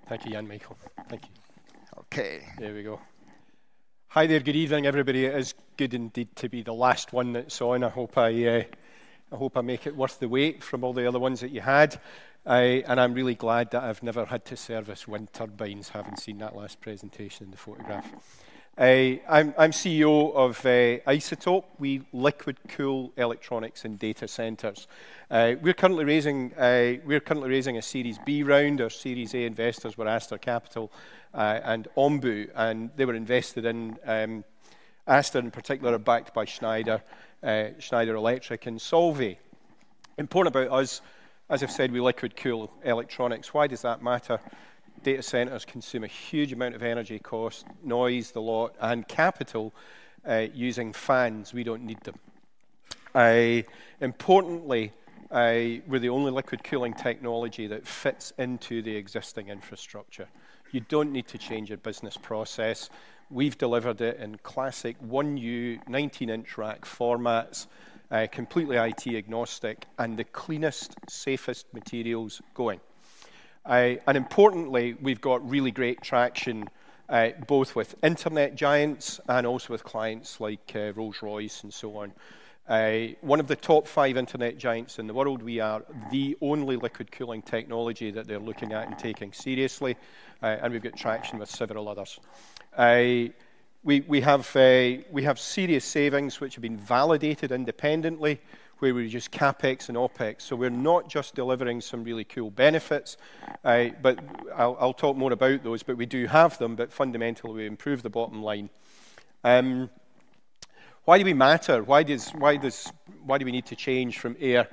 Thank you, Jan Michael. Thank you. Okay. There we go. Hi there, good evening, everybody. It is good indeed to be the last one that's on. I hope I make it worth the wait from all the other ones that you had. And I'm really glad that I've never had to service wind turbines, having seen that last presentation in the photograph. I'm CEO of Iceotope. We liquid cool electronics in data centers. We're currently raising a Series B round. Our Series A investors were Aster Capital and Ombu, and they were invested in Aster in particular, are backed by Schneider Electric and Solvay. Important about us, as I've said, we liquid cool electronics. Why does that matter? Data centers consume a huge amount of energy cost, noise, the lot, and capital using fans. We don't need them. Importantly, we're the only liquid cooling technology that fits into the existing infrastructure. You don't need to change your business process. We've delivered it in classic 1U 19-inch rack formats, completely IT agnostic, and the cleanest, safest materials going. And importantly, we've got really great traction both with internet giants and also with clients like Rolls-Royce and so on. One of the top 5 internet giants in the world. We are the only liquid cooling technology that they're looking at and taking seriously, and we've got traction with several others. We have serious savings which have been validated independently, where we reduce CapEx and OpEx. So we're not just delivering some really cool benefits, but I'll talk more about those, but we do have them, but fundamentally we improve the bottom line. Why do we matter? Why do we need to change from air?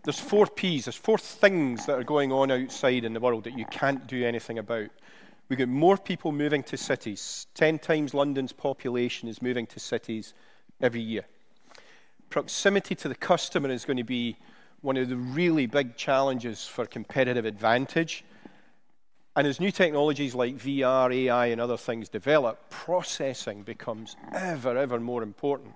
There's 4 Ps, there's 4 things that are going on outside in the world that you can't do anything about. We've got more people moving to cities. 10 times London's population is moving to cities every year. Proximity to the customer is going to be one of the really big challenges for competitive advantage. And as new technologies like VR, AI, and other things develop, processing becomes ever more important.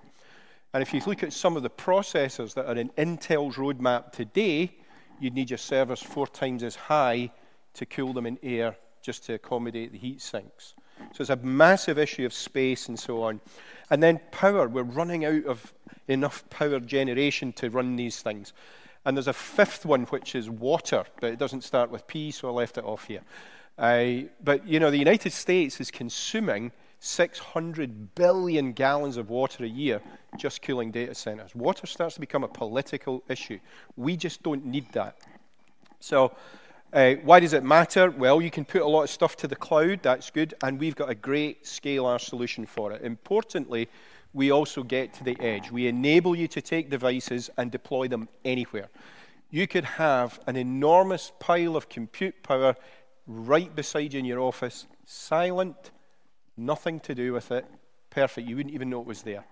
And if you look at some of the processors that are in Intel's roadmap today, you'd need your servers 4 times as high to cool them in air just to accommodate the heat sinks. So it's a massive issue of space and so on. And then power. We're running out of enough power generation to run these things. And there's a 5th one, which is water, but it doesn't start with P, so I left it off here. But, you know, the United States is consuming 600 billion gallons of water a year just cooling data centers. Water starts to become a political issue. We just don't need that. So why does it matter? Well, you can put a lot of stuff to the cloud. That's good. And we've got a great scalar solution for it. Importantly, we also get to the edge. We enable you to take devices and deploy them anywhere. You could have an enormous pile of compute power right beside you in your office, silent, nothing to do with it, perfect. You wouldn't even know it was there.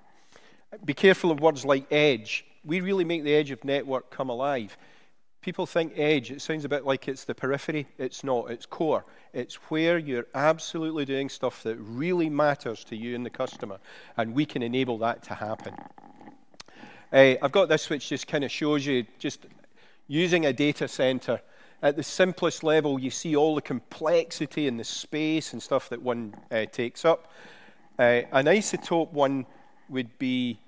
Be careful of words like edge. We really make the edge of network come alive. People think edge, it sounds a bit like it's the periphery. It's not, it's core. It's where you're absolutely doing stuff that really matters to you and the customer, and we can enable that to happen. I've got this which just kind of shows you just using a data center. At the simplest level, you see all the complexity and the space and stuff that one takes up. An isotope one would be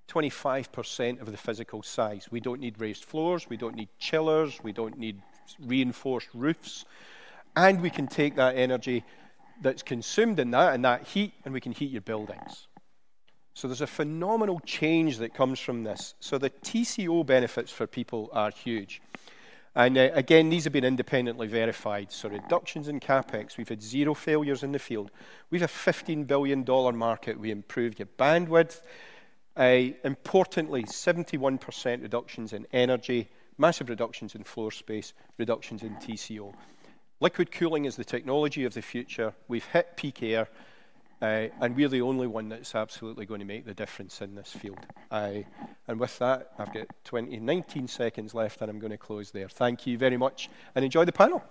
25% of the physical size. We don't need raised floors, we don't need chillers, we don't need reinforced roofs, and we can take that energy that's consumed in that and that heat, and we can heat your buildings. So there's a phenomenal change that comes from this. So the TCO benefits for people are huge. And again, these have been independently verified. So reductions in CapEx, we've had 0 failures in the field. We've a $15 billion market. We improved your bandwidth. Importantly, 71% reductions in energy, massive reductions in floor space, reductions in TCO. Liquid cooling is the technology of the future. We've hit peak air, and we're the only one that's absolutely going to make the difference in this field. And with that, I've got 19 seconds left, and I'm going to close there. Thank you very much, and enjoy the panel.